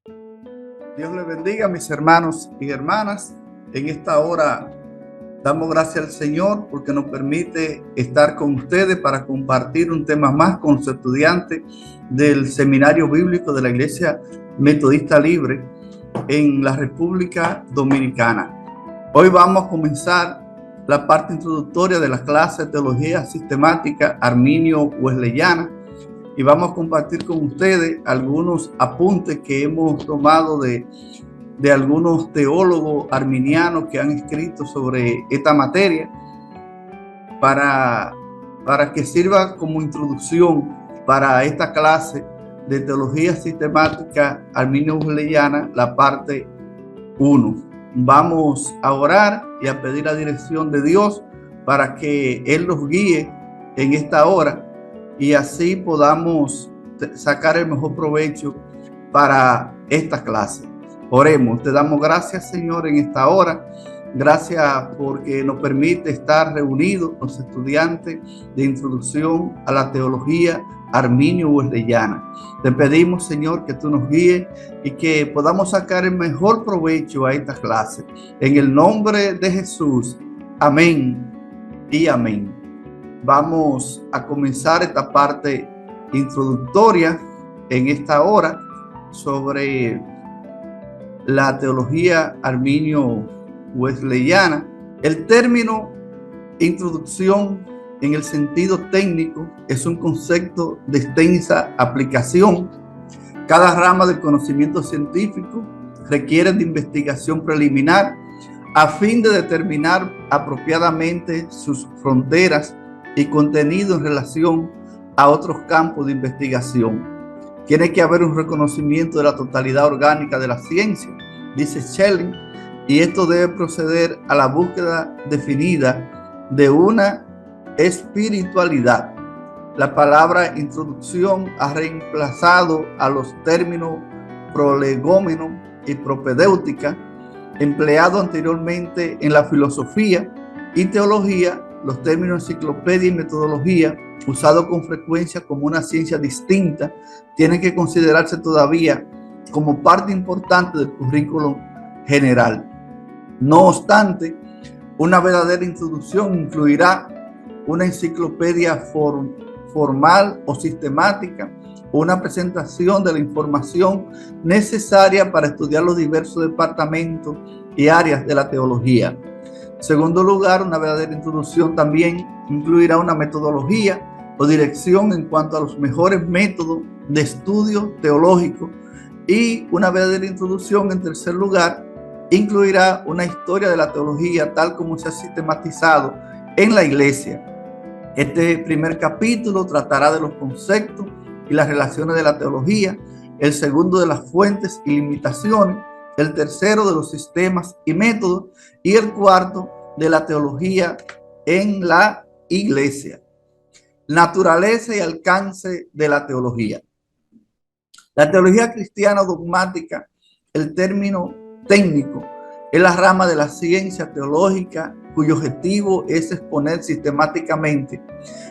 Dios les bendiga, mis hermanos y hermanas. En esta hora damos gracias al Señor porque nos permite estar con ustedes para compartir un tema más con los estudiantes del Seminario Bíblico de la Iglesia Metodista Libre en la República Dominicana. Hoy vamos a comenzar la parte introductoria de la clase de Teología Sistemática Arminio-Wesleyana y vamos a compartir con ustedes algunos apuntes que hemos tomado de algunos teólogos arminianos que han escrito sobre esta materia para que sirva como introducción para esta clase de Teología Sistemática Arminio-Wesleyana, la parte 1. Vamos a orar y a pedir la dirección de Dios para que Él nos guíe en esta hora y así podamos sacar el mejor provecho para esta clase. Oremos. Te damos gracias, Señor, en esta hora. Gracias porque nos permite estar reunidos los estudiantes de introducción a la teología arminio-wesleyana. Te pedimos, Señor, que tú nos guíes y que podamos sacar el mejor provecho a esta clase. En el nombre de Jesús. Amén y amén. Vamos a comenzar esta parte introductoria en esta hora sobre la teología arminio-wesleyana. El término introducción en el sentido técnico es un concepto de extensa aplicación. Cada rama del conocimiento científico requiere de investigación preliminar a fin de determinar apropiadamente sus fronteras y contenido en relación a otros campos de investigación. Tiene que haber un reconocimiento de la totalidad orgánica de la ciencia, dice Schelling, y esto debe proceder a la búsqueda definida de una espiritualidad. La palabra introducción ha reemplazado a los términos prolegómeno y propedéutica, empleados anteriormente en la filosofía y teología. Los términos enciclopedia y metodología, usados con frecuencia como una ciencia distinta, tienen que considerarse todavía como parte importante del currículum general. No obstante, una verdadera introducción incluirá una enciclopedia formal o sistemática, una presentación de la información necesaria para estudiar los diversos departamentos y áreas de la teología. En segundo lugar, una verdadera introducción también incluirá una metodología o dirección en cuanto a los mejores métodos de estudio teológico, y una verdadera introducción, en tercer lugar, incluirá una historia de la teología tal como se ha sistematizado en la Iglesia. Este primer capítulo tratará de los conceptos y las relaciones de la teología, el segundo de las fuentes y limitaciones, el tercero de los sistemas y métodos, y el cuarto de la teología en la Iglesia. Naturaleza y alcance de la teología. La teología cristiana dogmática, el término técnico, es la rama de la ciencia teológica cuyo objetivo es exponer sistemáticamente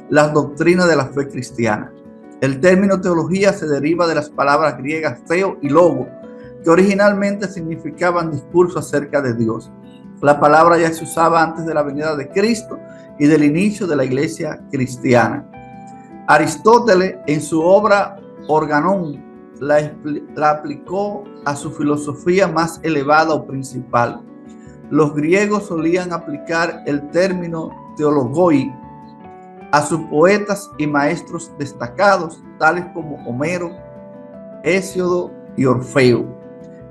las doctrinas de la fe cristiana. El término teología se deriva de las palabras griegas theo y logo, que originalmente significaban discurso acerca de Dios. La palabra ya se usaba antes de la venida de Cristo y del inicio de la iglesia cristiana. Aristóteles, en su obra Organón, la aplicó a su filosofía más elevada o principal. Los griegos solían aplicar el término teologoi a sus poetas y maestros destacados, tales como Homero, Hesíodo y Orfeo,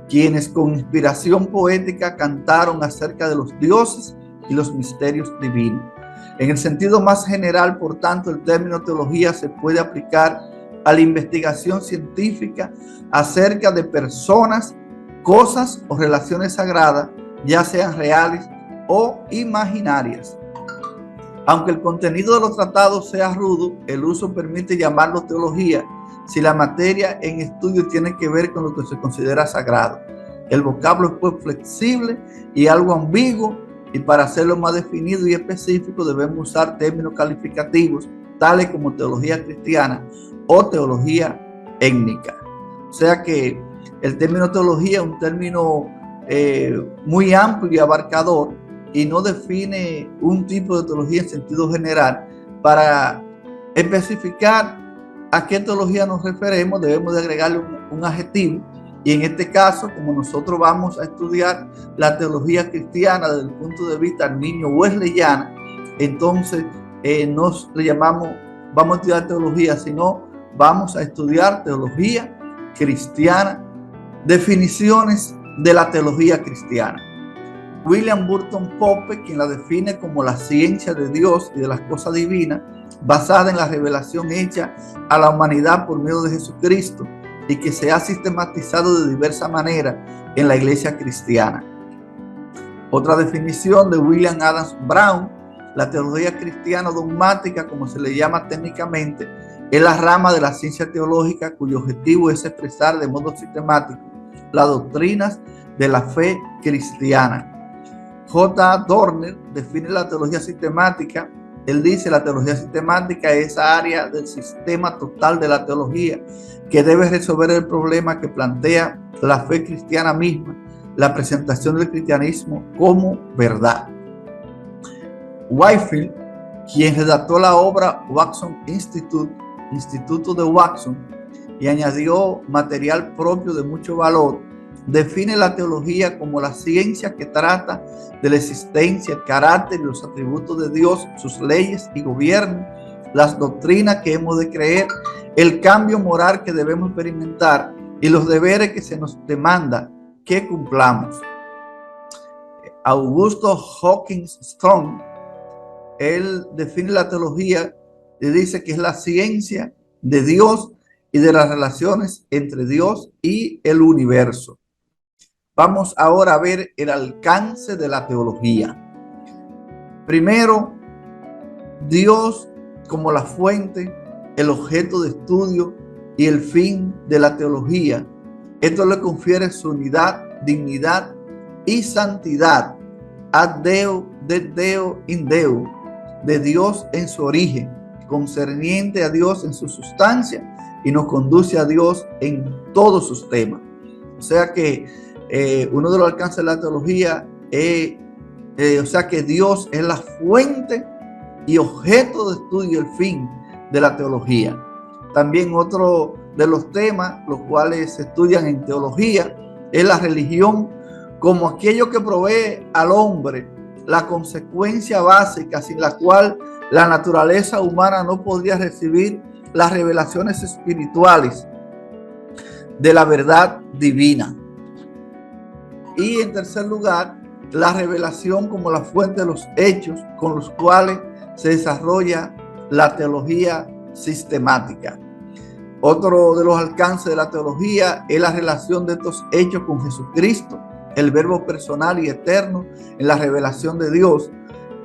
quienes con inspiración poética cantaron acerca de los dioses y los misterios divinos. En el sentido más general, por tanto, el término teología se puede aplicar a la investigación científica acerca de personas, cosas o relaciones sagradas, ya sean reales o imaginarias. Aunque el contenido de los tratados sea rudo, el uso permite llamarlo teología si la materia en estudio tiene que ver con lo que se considera sagrado. El vocablo es pues flexible y algo ambiguo, y para hacerlo más definido y específico debemos usar términos calificativos tales como teología cristiana o teología étnica. O sea que El término teología es un término muy amplio y abarcador y no define un tipo de teología en sentido general. Para especificar a qué teología nos referimos, debemos de agregarle un adjetivo. Y en este caso, como nosotros vamos a estudiar la teología cristiana desde el punto de vista arminio wesleyana, entonces nos le llamamos, vamos a estudiar teología, sino vamos a estudiar teología cristiana, definiciones de la teología cristiana. William Burton Pope, quien la define como la ciencia de Dios y de las cosas divinas, basada en la revelación hecha a la humanidad por medio de Jesucristo y que se ha sistematizado de diversas maneras en la iglesia cristiana. Otra definición de William Adams Brown: la teología cristiana dogmática, como se le llama técnicamente, es la rama de la ciencia teológica cuyo objetivo es expresar de modo sistemático las doctrinas de la fe cristiana. J. Dorner define la teología sistemática. Él dice: la teología sistemática es esa área del sistema total de la teología que debe resolver el problema que plantea la fe cristiana misma, la presentación del cristianismo como verdad. Whitefield, quien redactó la obra Watson Institute, Instituto de Watson, y añadió material propio de mucho valor, define la teología como la ciencia que trata de la existencia, el carácter y los atributos de Dios, sus leyes y gobierno, las doctrinas que hemos de creer, el cambio moral que debemos experimentar y los deberes que se nos demanda que cumplamos. Augusto Hawkins Stone, él define la teología y dice que es la ciencia de Dios y de las relaciones entre Dios y el universo. Vamos ahora a ver el alcance de la teología. Primero, Dios como la fuente, el objeto de estudio y el fin de la teología. Esto le confiere su unidad, dignidad y santidad. Ad Deo, de Deo, in Deo, de Dios en su origen, concerniente a Dios en su sustancia y nos conduce a Dios en todos sus temas. O sea que uno de los alcances de la teología es, o sea que Dios es la fuente y objeto de estudio, el fin de la teología. También otro de los temas, los cuales se estudian en teología, es la religión como aquello que provee al hombre la consecuencia básica sin la cual la naturaleza humana no podría recibir las revelaciones espirituales de la verdad divina. Y en tercer lugar, la revelación como la fuente de los hechos con los cuales se desarrolla la teología sistemática. Otro de los alcances de la teología es la relación de estos hechos con Jesucristo, el verbo personal y eterno en la revelación de Dios.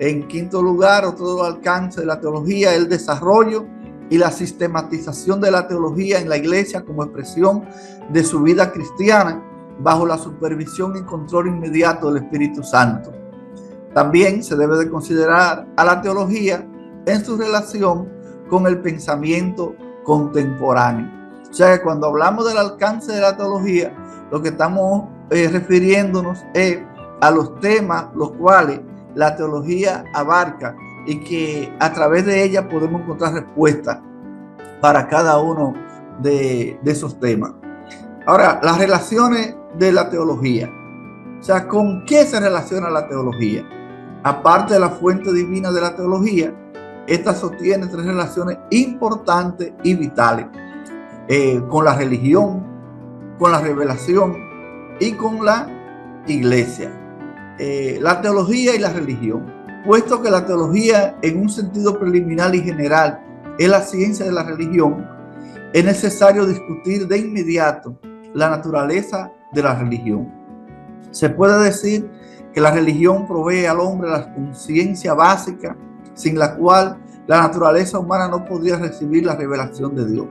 En quinto lugar, otro de los alcances de la teología es el desarrollo y la sistematización de la teología en la iglesia como expresión de su vida cristiana bajo la supervisión y control inmediato del Espíritu Santo. También se debe de considerar a la teología en su relación con el pensamiento contemporáneo. O sea que cuando hablamos del alcance de la teología, lo que estamos refiriéndonos es a los temas los cuales la teología abarca y que a través de ella podemos encontrar respuestas para cada uno de esos temas. Ahora, las relaciones de la teología. O sea, ¿con qué se relaciona la teología? Aparte de la fuente divina de la teología, esta sostiene tres relaciones importantes y vitales. Con la religión, con la revelación y con la iglesia. La teología y la religión. Puesto que la teología en un sentido preliminar y general es la ciencia de la religión, es necesario discutir de inmediato la naturaleza de la religión. Se puede decir que la religión provee al hombre la conciencia básica sin la cual la naturaleza humana no podría recibir la revelación de Dios.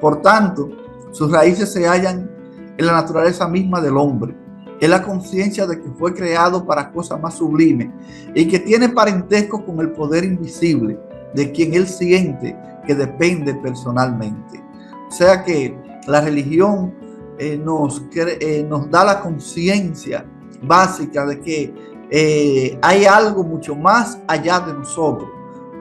Por tanto, sus raíces se hallan en la naturaleza misma del hombre. Es la conciencia de que fue creado para cosas más sublimes y que tiene parentesco con el poder invisible de quien él siente que depende personalmente. O sea que la religión nos da la conciencia básica de que hay algo mucho más allá de nosotros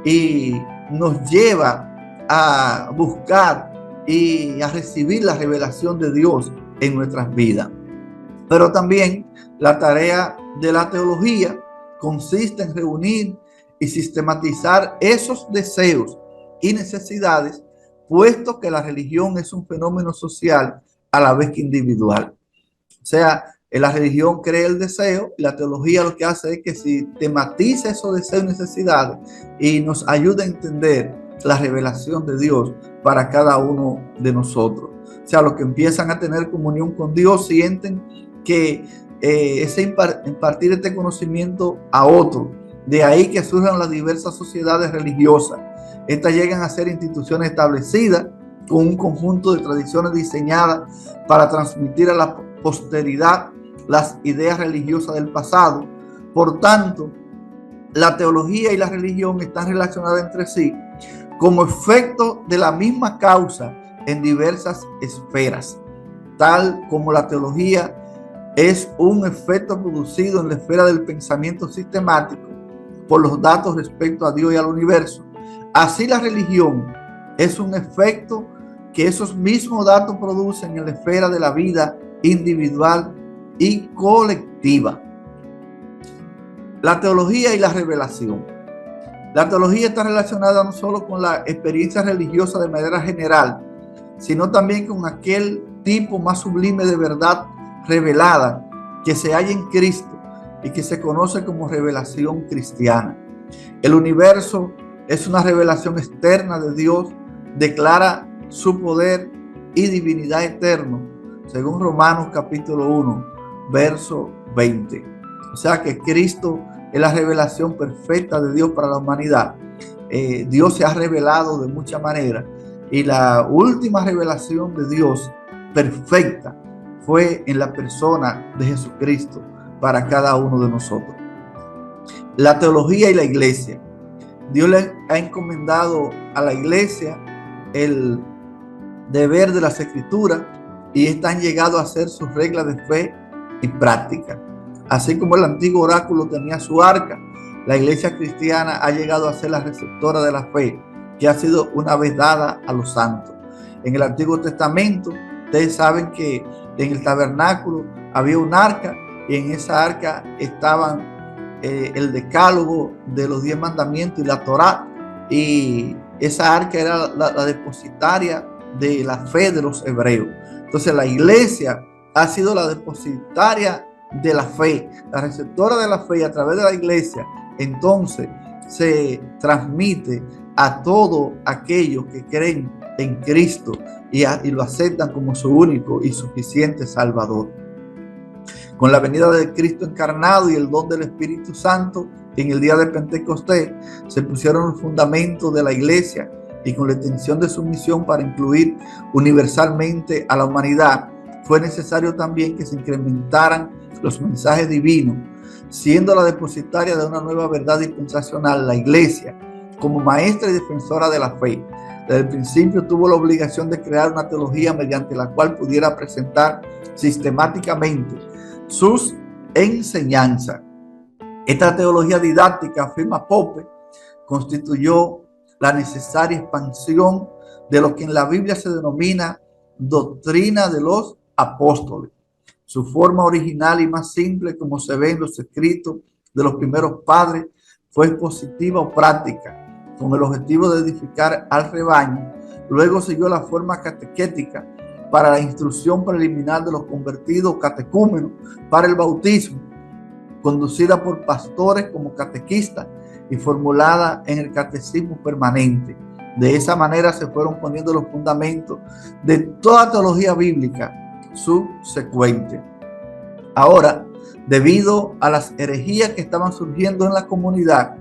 y nos lleva a buscar y a recibir la revelación de Dios en nuestras vidas. Pero también la tarea de la teología consiste en reunir y sistematizar esos deseos y necesidades, puesto que la religión es un fenómeno social a la vez que individual. O sea, la religión crea el deseo y la teología lo que hace es que sistematiza esos deseos y necesidades y nos ayuda a entender la revelación de Dios para cada uno de nosotros. O sea, los que empiezan a tener comunión con Dios sienten que es impartir este conocimiento a otro. De ahí que surjan las diversas sociedades religiosas. Estas llegan a ser instituciones establecidas con un conjunto de tradiciones diseñadas para transmitir a la posteridad las ideas religiosas del pasado. Por tanto, la teología y la religión están relacionadas entre sí como efecto de la misma causa en diversas esferas, tal como la teología es un efecto producido en la esfera del pensamiento sistemático por los datos respecto a Dios y al universo. Así la religión es un efecto que esos mismos datos producen en la esfera de la vida individual y colectiva. La teología y la revelación. La teología está relacionada no solo con la experiencia religiosa de manera general, sino también con aquel tipo más sublime de verdad revelada que se halla en Cristo y que se conoce como revelación cristiana. El universo es una revelación externa de Dios, declara su poder y divinidad eterno, según Romanos capítulo 1, verso 20. O sea que Cristo es la revelación perfecta de Dios para la humanidad. Dios se ha revelado de muchas maneras y la última revelación de Dios perfecta fue en la persona de Jesucristo para cada uno de nosotros. La teología y la iglesia. Dios le ha encomendado a la iglesia el deber de las escrituras y estas han llegado a ser sus reglas de fe y práctica. Así como el antiguo oráculo tenía su arca, la iglesia cristiana ha llegado a ser la receptora de la fe que ha sido una vez dada a los santos. En el Antiguo Testamento, ustedes saben que en el tabernáculo había un arca y en esa arca estaban el decálogo de los 10 mandamientos y la Torá, y esa arca era la depositaria de la fe de los hebreos. Entonces la iglesia ha sido la depositaria de la fe, la receptora de la fe, y a través de la iglesia entonces se transmite a todos aquellos que creen en Cristo y lo aceptan como su único y suficiente Salvador. Con la venida de Cristo encarnado y el don del Espíritu Santo en el día de Pentecostés, se pusieron los fundamentos de la iglesia, y con la extensión de su misión para incluir universalmente a la humanidad, fue necesario también que se incrementaran los mensajes divinos, siendo la depositaria de una nueva verdad dispensacional, la iglesia, como maestra y defensora de la fe. Desde el principio tuvo la obligación de crear una teología mediante la cual pudiera presentar sistemáticamente sus enseñanzas. Esta teología didáctica, afirma Pope, constituyó la necesaria expansión de lo que en la Biblia se denomina doctrina de los apóstoles. Su forma original y más simple, como se ve en los escritos de los primeros padres, fue expositiva o práctica, con el objetivo de edificar al rebaño. Luego siguió la forma catequética para la instrucción preliminar de los convertidos, catecúmenos para el bautismo, conducida por pastores como catequistas y formulada en el catecismo permanente. De esa manera se fueron poniendo los fundamentos de toda teología bíblica subsecuente. Ahora, debido a las herejías que estaban surgiendo en la comunidad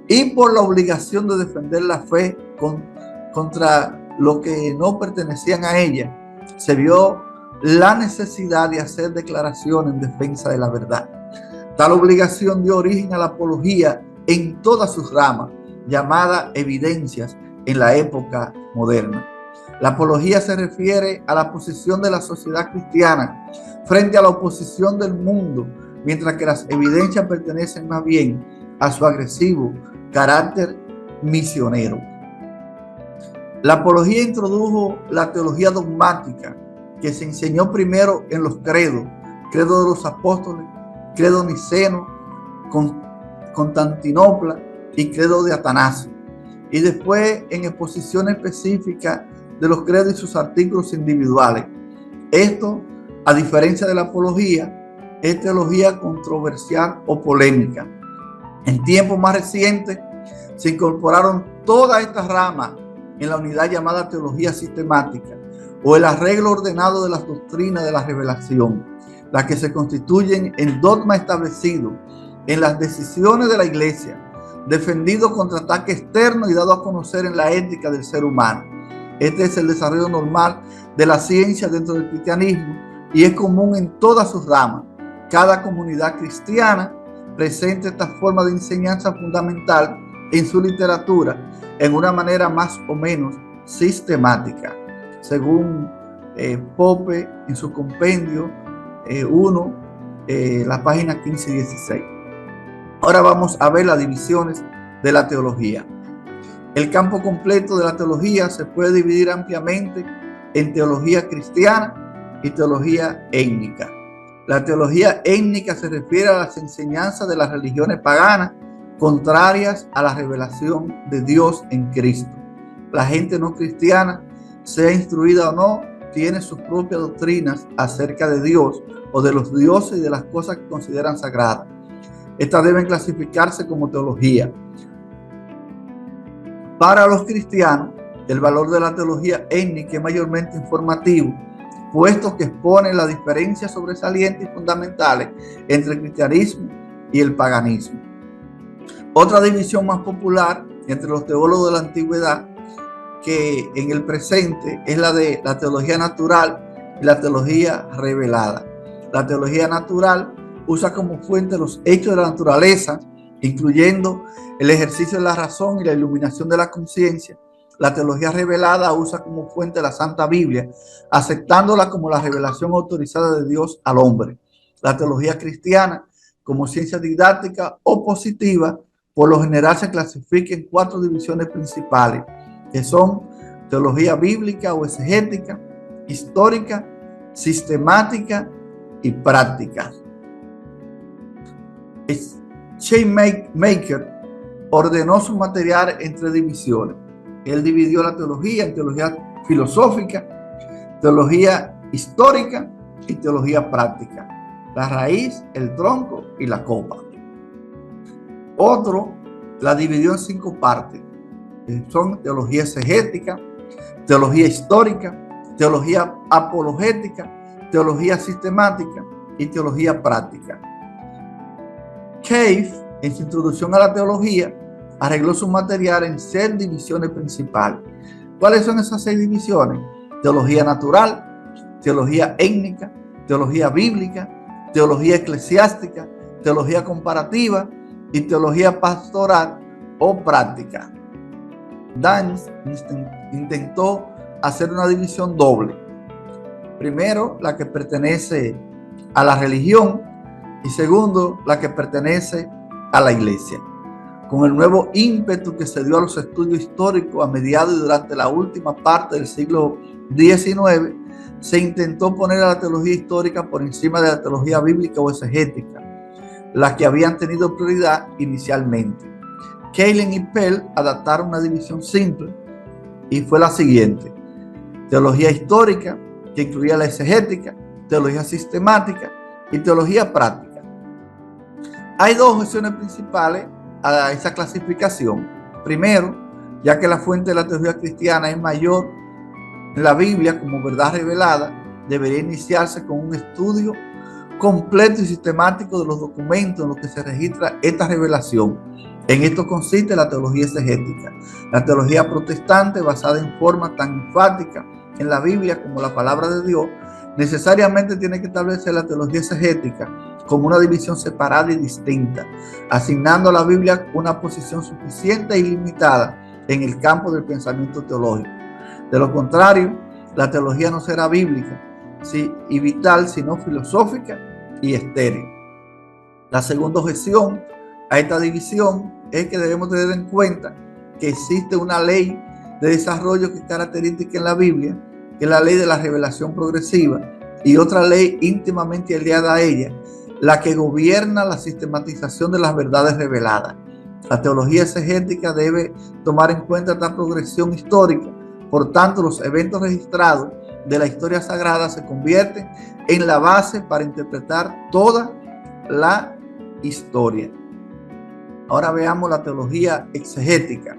y por la obligación de defender la fe contra los que no pertenecían a ella, se vio la necesidad de hacer declaraciones en defensa de la verdad. Tal obligación dio origen a la apología en todas sus ramas, llamada evidencias en la época moderna. La apología se refiere a la posición de la sociedad cristiana frente a la oposición del mundo, mientras que las evidencias pertenecen más bien a su agresivo carácter misionero. La apología introdujo la teología dogmática, que se enseñó primero en los credos, credo de los apóstoles, credo niceno, Constantinopla y credo de Atanasio, y después en exposiciones específicas de los credos y sus artículos individuales. Esto, a diferencia de la apología, es teología controversial o polémica. En tiempos más recientes se incorporaron todas estas ramas en la unidad llamada teología sistemática, o el arreglo ordenado de las doctrinas de la revelación, las que se constituyen en dogma establecido en las decisiones de la Iglesia, defendido contra ataque externo y dado a conocer en la ética del ser humano. Este es el desarrollo normal de la ciencia dentro del cristianismo y es común en todas sus ramas. Cada comunidad cristiana presenta esta forma de enseñanza fundamental en su literatura en una manera más o menos sistemática, según Pope en su compendio 1, la página 15 y 16. Ahora vamos a ver las divisiones de la teología. El campo completo de la teología se puede dividir ampliamente en teología cristiana y teología étnica. La teología étnica se refiere a las enseñanzas de las religiones paganas contrarias a la revelación de Dios en Cristo. La gente no cristiana, sea instruida o no, tiene sus propias doctrinas acerca de Dios o de los dioses y de las cosas que consideran sagradas. Estas deben clasificarse como teología. Para los cristianos, el valor de la teología étnica es mayormente informativo, puesto que expone las diferencias sobresalientes y fundamentales entre el cristianismo y el paganismo. Otra división más popular entre los teólogos de la antigüedad que en el presente es la de la teología natural y la teología revelada. La teología natural usa como fuente los hechos de la naturaleza, incluyendo el ejercicio de la razón y la iluminación de la conciencia. La teología revelada usa como fuente la Santa Biblia, aceptándola como la revelación autorizada de Dios al hombre. La teología cristiana, como ciencia didáctica o positiva, por lo general se clasifica en 4 divisiones principales, que son teología bíblica o exegética, histórica, sistemática y práctica. Schleiermacher ordenó su material en 3 divisiones. Él dividió la teología en teología filosófica, teología histórica y teología práctica. La raíz, el tronco y la copa. Otro la dividió en 5 partes. Son teología exegética, teología histórica, teología apologética, teología sistemática y teología práctica. Cave, en su introducción a la teología, arregló su material en 6 divisiones principales. ¿Cuáles son esas 6 divisiones? Teología natural, teología étnica, teología bíblica, teología eclesiástica, teología comparativa y teología pastoral o práctica. Daniels intentó hacer una división doble. Primero, la que pertenece a la religión y segundo, la que pertenece a la iglesia. Con el nuevo ímpetu que se dio a los estudios históricos a mediados y durante la última parte del siglo XIX, se intentó poner a la teología histórica por encima de la teología bíblica o exegética, las que habían tenido prioridad inicialmente. Kaelin y Pell adaptaron una división simple y fue la siguiente: teología histórica, que incluía la exegética, teología sistemática y teología práctica. Hay 2 objeciones principales a esa clasificación. Primero, ya que la fuente de la teología cristiana es mayor en la Biblia como verdad revelada, debería iniciarse con un estudio completo y sistemático de los documentos en los que se registra esta revelación. En esto consiste la teología exegética, la teología protestante basada en forma tan enfática en la Biblia como la palabra de Dios. Necesariamente tiene que establecer la teología exegética como una división separada y distinta, asignando a la Biblia una posición suficiente y limitada en el campo del pensamiento teológico. De lo contrario, la teología no será bíblica y vital, sino filosófica y estéril. La segunda objeción a esta división es que debemos tener en cuenta que existe una ley de desarrollo que es característica en la Biblia, que es la ley de la revelación progresiva, y otra ley íntimamente aliada a ella, la que gobierna la sistematización de las verdades reveladas. La teología exegética debe tomar en cuenta esta progresión histórica. Por tanto, los eventos registrados de la historia sagrada se convierten en la base para interpretar toda la historia. Ahora veamos la teología exegética.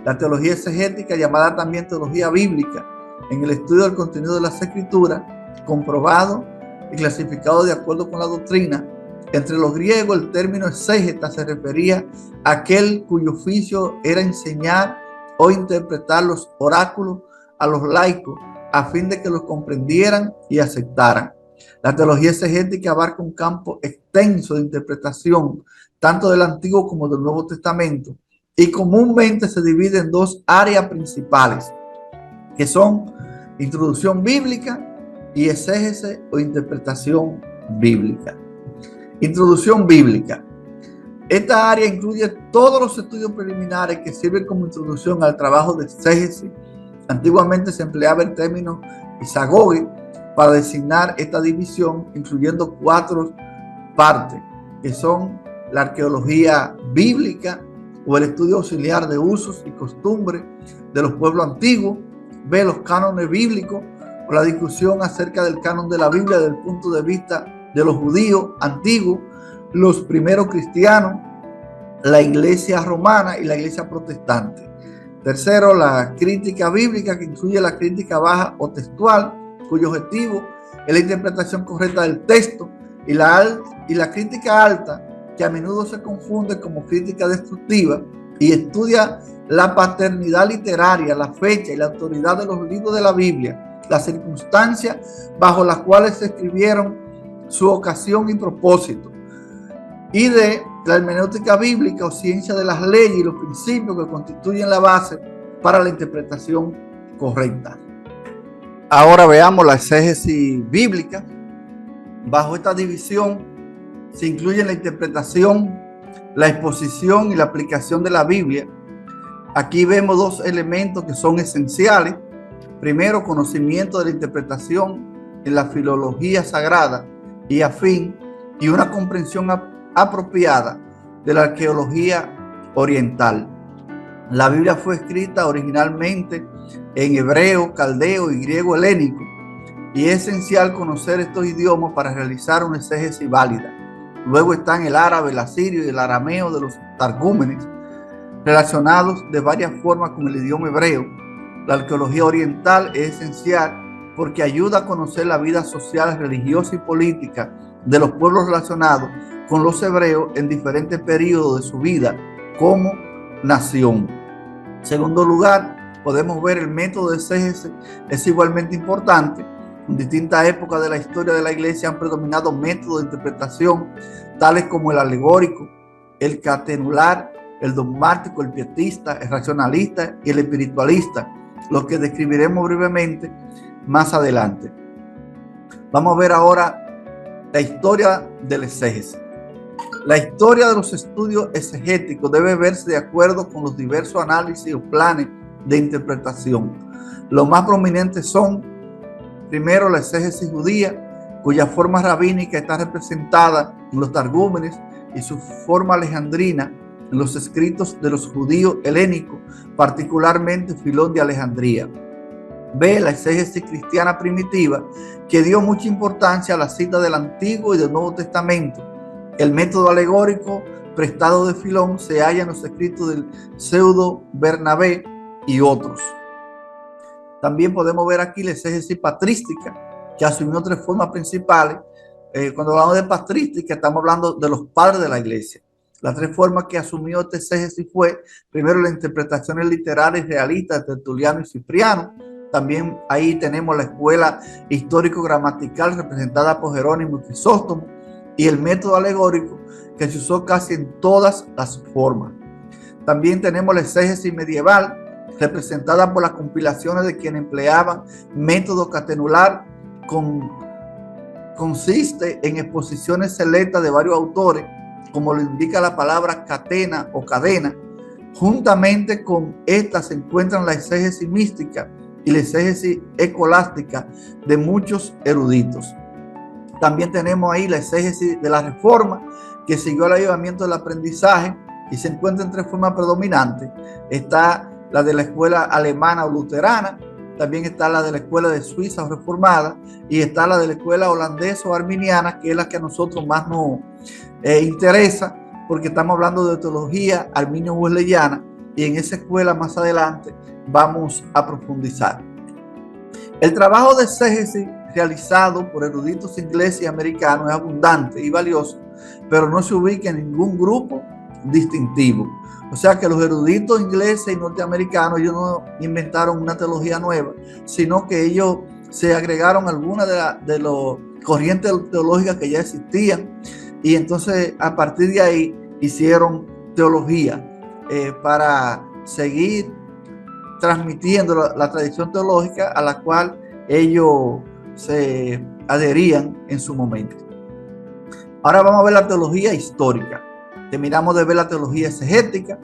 La teología exegética, llamada también teología bíblica, en el estudio del contenido de las escrituras, comprobado y clasificado de acuerdo con la doctrina. Entre los griegos, el término exégeta se refería a aquel cuyo oficio era enseñar o interpretar los oráculos a los laicos a fin de que los comprendieran y aceptaran. La teología exegética abarca un campo extenso de interpretación, tanto del Antiguo como del Nuevo Testamento, y comúnmente se divide en dos áreas principales, que son introducción bíblica y exégesis o interpretación bíblica. Introducción bíblica. Esta área incluye todos los estudios preliminares que sirven como introducción al trabajo de exégesis. Antiguamente se empleaba el término isagoge para designar esta división, incluyendo 4 partes, que son la arqueología bíblica o el estudio auxiliar de usos y costumbres de los pueblos antiguos. B, los cánones bíblicos o la discusión acerca del canon de la Biblia desde el punto de vista de los judíos antiguos, los primeros cristianos, la iglesia romana y la iglesia protestante. Tercero, la crítica bíblica, que incluye la crítica baja o textual, cuyo objetivo es la interpretación correcta del texto, y la crítica alta, que a menudo se confunde como crítica destructiva y estudia la paternidad literaria, la fecha y la autoridad de los libros de la Biblia, las circunstancias bajo las cuales se escribieron, su ocasión y propósito. Y de la hermenéutica bíblica o ciencia de las leyes y los principios que constituyen la base para la interpretación correcta. Ahora veamos la exégesis bíblica. Bajo esta división se incluye la interpretación, la exposición y la aplicación de la Biblia. Aquí vemos 2 elementos que son esenciales. Primero, conocimiento de la interpretación en la filología sagrada y afín, y una comprensión apropiada de la arqueología oriental. La Biblia fue escrita originalmente en hebreo, caldeo y griego helénico, y es esencial conocer estos idiomas para realizar una exégesis válida. Luego están el árabe, el asirio y el arameo de los targúmenes, relacionados de varias formas con el idioma hebreo. La arqueología oriental es esencial porque ayuda a conocer la vida social, religiosa y política de los pueblos relacionados con los hebreos en diferentes periodos de su vida como nación. En segundo lugar, podemos ver el método de exégesis es igualmente importante. En distintas épocas de la historia de la iglesia han predominado métodos de interpretación tales como el alegórico, el catenular, el dogmático, el pietista, el racionalista y el espiritualista, los que describiremos brevemente más adelante. Vamos a ver ahora la historia del exégesis. La historia de los estudios exegéticos debe verse de acuerdo con los diversos análisis o planes de interpretación. Los más prominentes son, primero, la exégesis judía, cuya forma rabínica está representada en los targúmenes y su forma alejandrina en los escritos de los judíos helénicos, particularmente Filón de Alejandría. B, la exégesis cristiana primitiva, que dio mucha importancia a la cita del Antiguo y del Nuevo Testamento. El método alegórico prestado de Filón se halla en los escritos del Pseudo Bernabé y otros. También podemos ver aquí la exégesis patrística, que asumió 3 formas principales. Cuando hablamos de patrística, estamos hablando de los padres de la iglesia. Las 3 formas que asumió este exégesis fue, primero, las interpretaciones literarias y realistas de Tertuliano y Cipriano. También ahí tenemos la escuela histórico-gramatical representada por Jerónimo y Crisóstomo, y el método alegórico, que se usó casi en todas las formas. También tenemos la exégesis medieval, representada por las compilaciones de quienes empleaban método catenular, consiste en exposiciones selectas de varios autores, como lo indica la palabra catena o cadena. Juntamente con estas se encuentran la exégesis mística y la exégesis escolástica de muchos eruditos. También tenemos ahí la exégesis de la Reforma, que siguió el avivamiento del aprendizaje y se encuentra en tres formas predominantes. Está la de la escuela alemana o luterana, también está la de la escuela de Suiza o reformada, y está la de la escuela holandesa o arminiana, que es la que a nosotros más nos interesa, porque estamos hablando de teología arminio-wesleyana, y en esa escuela más adelante vamos a profundizar. El trabajo de exégesis realizado por eruditos ingleses y americanos es abundante y valioso, pero no se ubica en ningún grupo distintivo. O sea que los eruditos ingleses y norteamericanos, ellos no inventaron una teología nueva, sino que ellos se agregaron algunas de las corrientes teológicas que ya existían, y entonces a partir de ahí hicieron teología para seguir transmitiendo la tradición teológica a la cual ellos se adherían en su momento. Ahora vamos a ver la teología histórica. Terminamos de ver la teología exegética,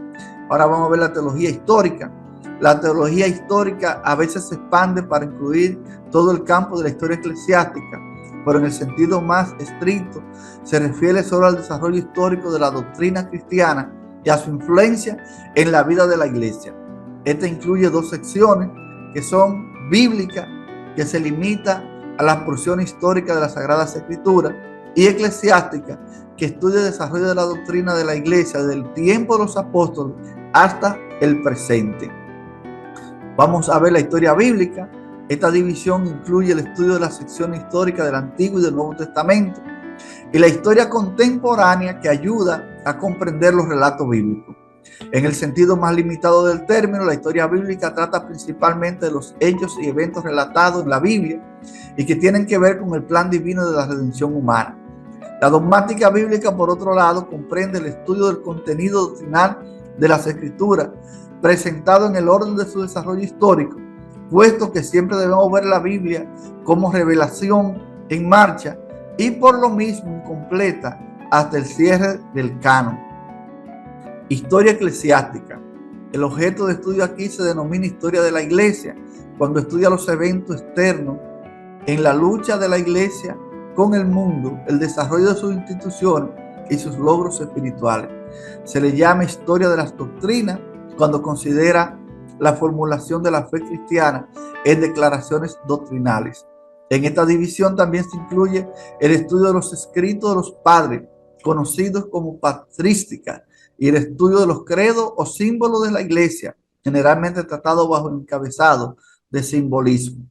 ahora vamos a ver la teología histórica. La teología histórica a veces se expande para incluir todo el campo de la historia eclesiástica, pero en el sentido más estricto se refiere solo al desarrollo histórico de la doctrina cristiana y a su influencia en la vida de la iglesia. Esta incluye dos secciones que son bíblica, que se limita a las porciones históricas de las Sagradas Escrituras, y eclesiástica, que estudia el desarrollo de la doctrina de la iglesia desde el tiempo de los apóstoles hasta el presente. Vamos a ver la historia bíblica. Esta división incluye el estudio de la sección histórica del Antiguo y del Nuevo Testamento, y la historia contemporánea, que ayuda a comprender los relatos bíblicos. En el sentido más limitado del término, la historia bíblica trata principalmente de los hechos y eventos relatados en la Biblia y que tienen que ver con el plan divino de la redención humana. La dogmática bíblica, por otro lado, comprende el estudio del contenido doctrinal de las Escrituras, presentado en el orden de su desarrollo histórico, puesto que siempre debemos ver la Biblia como revelación en marcha y por lo mismo incompleta hasta el cierre del canon. Historia eclesiástica. El objeto de estudio aquí se denomina historia de la iglesia, cuando estudia los eventos externos en la lucha de la iglesia con el mundo, el desarrollo de sus instituciones y sus logros espirituales. Se le llama historia de las doctrinas cuando considera la formulación de la fe cristiana en declaraciones doctrinales. En esta división también se incluye el estudio de los escritos de los padres, conocidos como patrística, y el estudio de los credos o símbolos de la iglesia, generalmente tratado bajo el encabezado de simbolismo.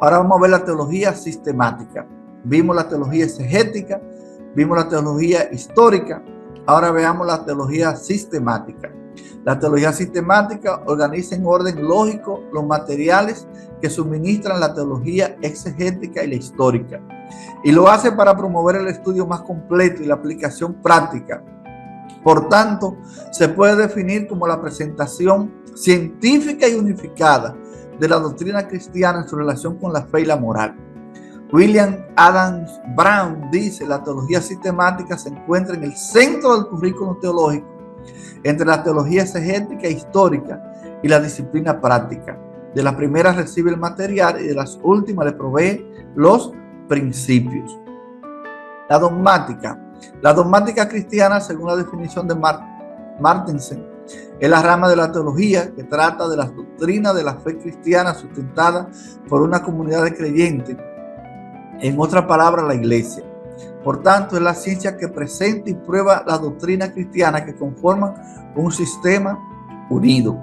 Ahora vamos a ver la teología sistemática. Vimos la teología exegética, vimos la teología histórica, ahora veamos la teología sistemática. La teología sistemática organiza en orden lógico los materiales que suministran la teología exegética y la histórica, y lo hace para promover el estudio más completo y la aplicación práctica. Por tanto, se puede definir como la presentación científica y unificada de la doctrina cristiana en su relación con la fe y la moral. William Adams Brown dice: la teología sistemática se encuentra en el centro del currículo teológico, entre la teología exegética e histórica y la disciplina práctica. De las primeras recibe el material y de las últimas le provee los principios. La dogmática. La dogmática cristiana, según la definición de Martensen, es la rama de la teología que trata de las doctrinas de la fe cristiana sustentada por una comunidad de creyentes, en otra palabra, la iglesia. Por tanto, es la ciencia que presenta y prueba la doctrina cristiana que conforman un sistema unido.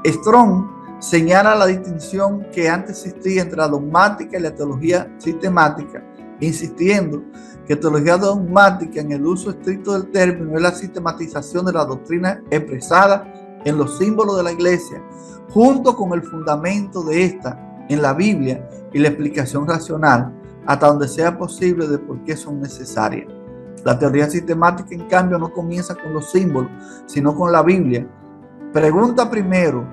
Strong señala la distinción que antes existía entre la dogmática y la teología sistemática, insistiendo que teología dogmática, en el uso estricto del término, es la sistematización de la doctrina expresada en los símbolos de la iglesia, junto con el fundamento de esta en la Biblia y la explicación racional, hasta donde sea posible, de por qué son necesarias. La teoría sistemática, en cambio, no comienza con los símbolos, sino con la Biblia. Pregunta primero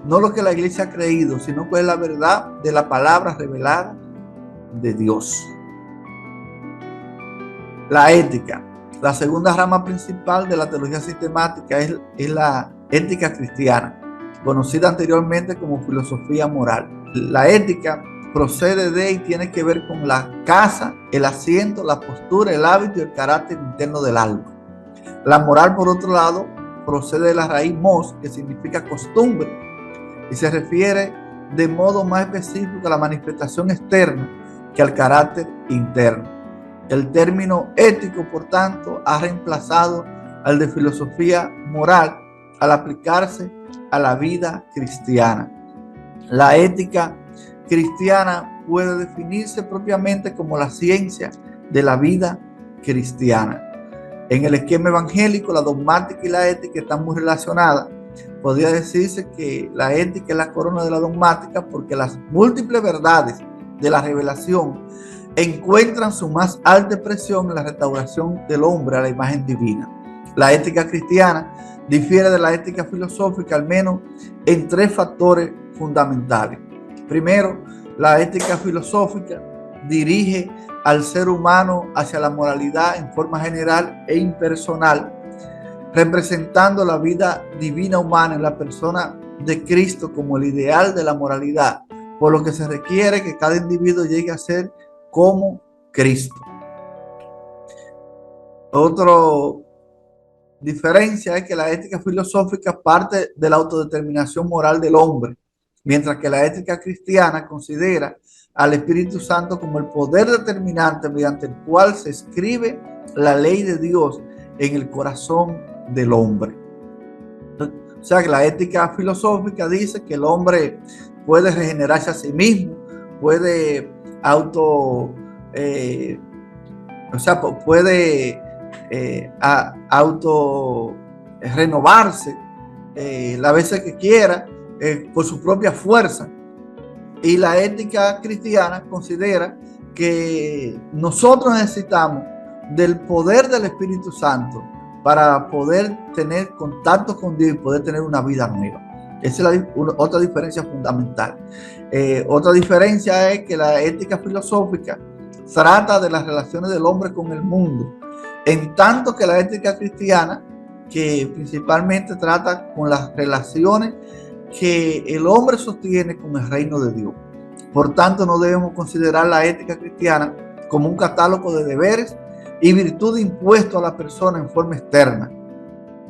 no lo que la iglesia ha creído, sino cuál es la verdad de la palabra revelada de Dios. La ética. La segunda rama principal de la teología sistemática es la ética cristiana, conocida anteriormente como filosofía moral. La ética procede de y tiene que ver con la casa, el asiento, la postura, el hábito y el carácter interno del alma. La moral, por otro lado, procede de la raíz mos, que significa costumbre, y se refiere de modo más específico a la manifestación externa que al carácter interno. El término ético, por tanto, ha reemplazado al de filosofía moral al aplicarse a la vida cristiana. La ética cristiana puede definirse propiamente como la ciencia de la vida cristiana. En el esquema evangélico, la dogmática y la ética están muy relacionadas. Podría decirse que la ética es la corona de la dogmática porque las múltiples verdades de la revelación encuentran su más alta expresión en la restauración del hombre a la imagen divina. La ética cristiana difiere de la ética filosófica al menos en tres factores fundamentales. Primero, la ética filosófica dirige al ser humano hacia la moralidad en forma general e impersonal, representando la vida divina humana en la persona de Cristo como el ideal de la moralidad, por lo que se requiere que cada individuo llegue a ser como Cristo. Otra diferencia es que la ética filosófica parte de la autodeterminación moral del hombre, mientras que la ética cristiana considera al Espíritu Santo como el poder determinante mediante el cual se escribe la ley de Dios en el corazón del hombre. O sea que la ética filosófica dice que el hombre puede regenerarse a sí mismo, puede puede auto renovarse las veces que quiera por su propia fuerza. Y la ética cristiana considera que nosotros necesitamos del poder del Espíritu Santo para poder tener contacto con Dios y poder tener una vida nueva. Esa es otra diferencia fundamental. Otra diferencia es que la ética filosófica trata de las relaciones del hombre con el mundo, en tanto que la ética cristiana, que principalmente trata con las relaciones que el hombre sostiene con el reino de Dios. Por tanto, no debemos considerar la ética cristiana como un catálogo de deberes y virtudes impuestos a la persona en forma externa.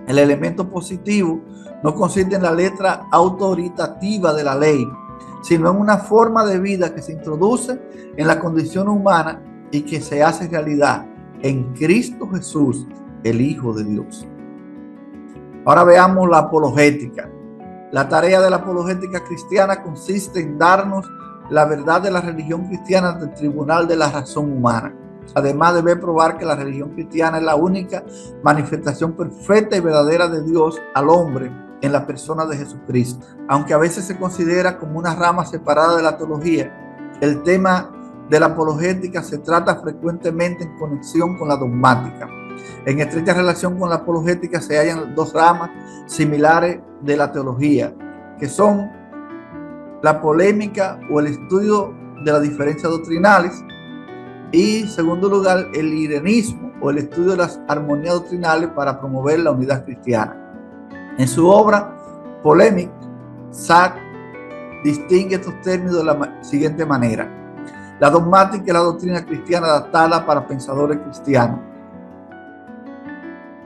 El elemento positivo no consiste en la letra autoritativa de la ley, sino en una forma de vida que se introduce en la condición humana y que se hace realidad en Cristo Jesús, el Hijo de Dios. Ahora veamos la apologética. La tarea de la apologética cristiana consiste en darnos la verdad de la religión cristiana del tribunal de la razón humana. Además, debe probar que la religión cristiana es la única manifestación perfecta y verdadera de Dios al hombre en la persona de Jesucristo. Aunque a veces se considera como una rama separada de la teología, el tema de la apologética se trata frecuentemente en conexión con la dogmática. En estrecha relación con la apologética se hallan dos ramas similares de la teología, que son la polémica o el estudio de las diferencias doctrinales, y en segundo lugar el irenismo o el estudio de las armonías doctrinales para promover la unidad cristiana. En su obra Polemic, Sachs distingue estos términos de la siguiente manera: la dogmática es la doctrina cristiana adaptada para pensadores cristianos,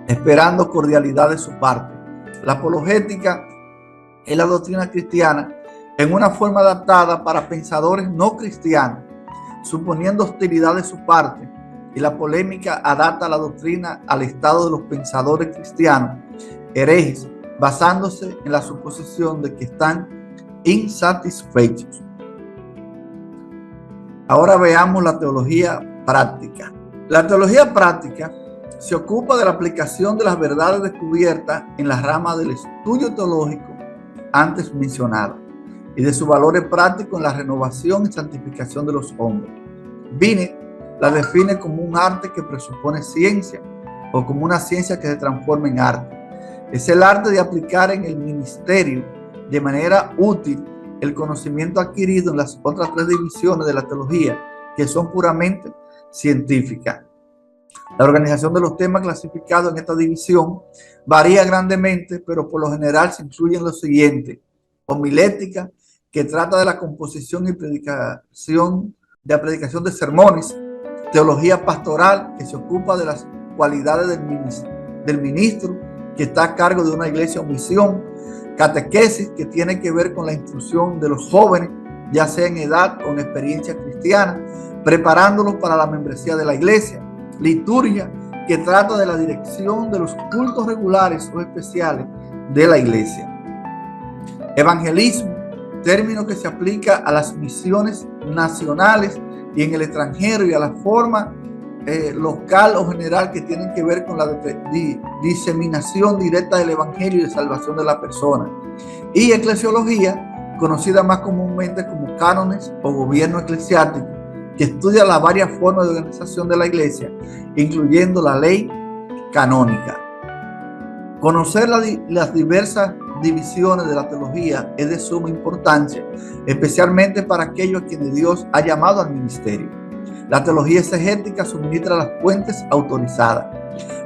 esperando cordialidad de su parte. La apologética es la doctrina cristiana en una forma adaptada para pensadores no cristianos, suponiendo hostilidad de su parte, y la polémica adapta la doctrina al estado de los pensadores cristianos herejes, basándose en la suposición de que están insatisfechos. Ahora veamos la teología práctica. La teología práctica se ocupa de la aplicación de las verdades descubiertas en la rama del estudio teológico antes mencionada y de sus valores prácticos en la renovación y santificación de los hombres. Binet la define como un arte que presupone ciencia o como una ciencia que se transforma en arte. Es el arte de aplicar en el ministerio de manera útil el conocimiento adquirido en las otras tres divisiones de la teología, que son puramente científicas. La organización de los temas clasificados en esta división varía grandemente, pero por lo general se incluyen los siguientes: homilética, que trata de la composición y predicación de sermones; teología pastoral, que se ocupa de las cualidades del ministro que está a cargo de una iglesia o misión; catequesis, que tiene que ver con la instrucción de los jóvenes, ya sea en edad o en experiencia cristiana, preparándolos para la membresía de la iglesia; liturgia, que trata de la dirección de los cultos regulares o especiales de la iglesia; evangelismo, término que se aplica a las misiones nacionales y en el extranjero y a la forma local o general que tienen que ver con la diseminación directa del evangelio y de salvación de la persona; y eclesiología, conocida más comúnmente como cánones o gobierno eclesiástico, que estudia las varias formas de organización de la iglesia, incluyendo la ley canónica. Conocer las diversas divisiones de la teología es de suma importancia, especialmente para aquellos a quienes Dios ha llamado al ministerio. La teología exegética suministra las fuentes autorizadas.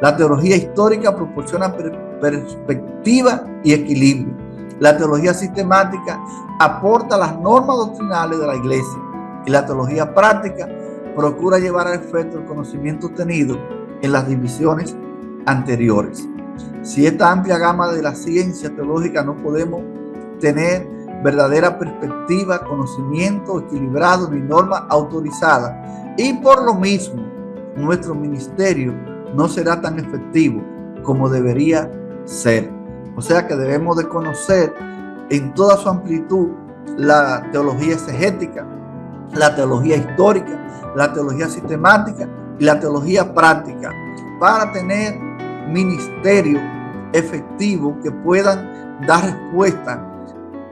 La teología histórica proporciona perspectiva y equilibrio. La teología sistemática aporta las normas doctrinales de la iglesia. Y la teología práctica procura llevar a efecto el conocimiento obtenido en las divisiones anteriores. Si esta amplia gama de la ciencia teológica no podemos tener verdadera perspectiva, conocimiento equilibrado ni norma autorizada, y por lo mismo nuestro ministerio no será tan efectivo como debería ser. O sea que debemos de conocer en toda su amplitud la teología exegética, la teología histórica, la teología sistemática y la teología práctica, para tener ministerios efectivos que puedan dar respuesta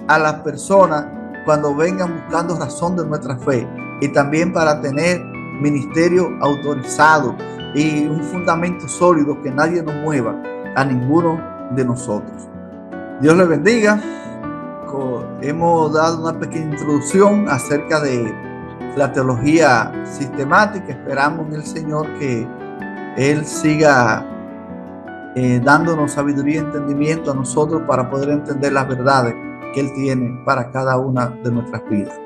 a las personas cuando vengan buscando razón de nuestra fe, y también para tener ministerio autorizado y un fundamento sólido que nadie nos mueva a ninguno de nosotros. Dios les bendiga. Hemos dado una pequeña introducción acerca de la teología sistemática. Esperamos en el Señor que Él siga dándonos sabiduría y entendimiento a nosotros para poder entender las verdades que Él tiene para cada una de nuestras vidas.